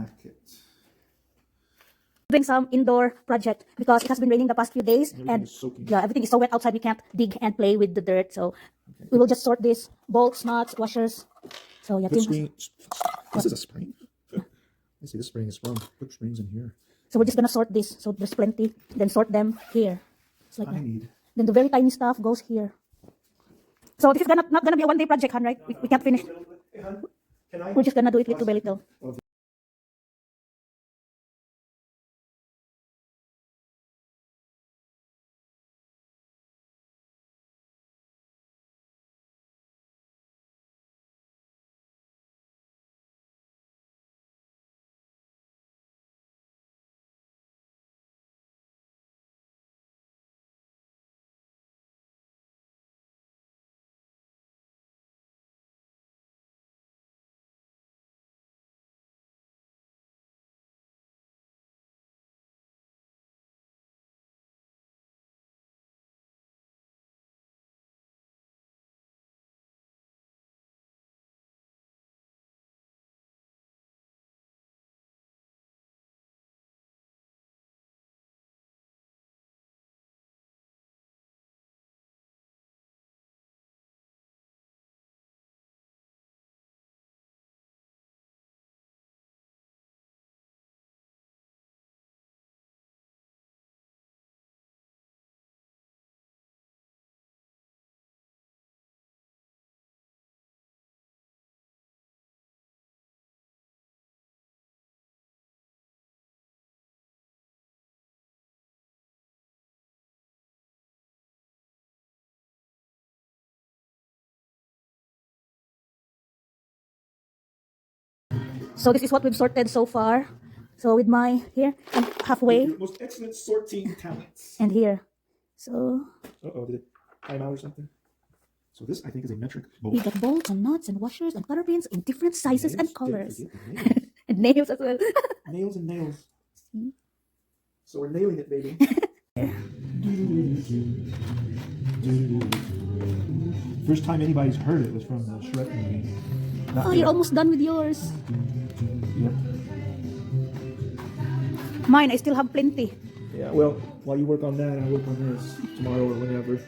packet. Doing some indoor project because it has been raining the past few days, Everything and is soaking. yeah, everything is so wet outside. We can't dig and play with the dirt, so we will just sort this: bolts, nuts, washers. So yeah, Put Tim has- spring. This is a spring. I see this spring is sprung. Put springs in here. so we're just gonna sort this. So there's plenty. Then sort them here. It's like I that. need. Then the very tiny stuff goes here. So this is not gonna be a one-day project, Han, right? We can't finish. Can I? We're just gonna do it little by little. So this is what we've sorted so far. So with my here and halfway Your most excellent sorting talents. and here. So Uh-oh, did it time out or something? So this, I think, is a metric bolt. we got bolts and nuts and washers and cotter pins in different sizes and Nails? colors. Didn't forget the nails. And nails as well. Nails and nails. So we're nailing it, baby. First time anybody's heard it was from the Shrek movie. Not Oh, me. you're almost done with yours. Yep. Mine, I still have plenty. Yeah, well, while you work on that, I'll work on this tomorrow or whenever.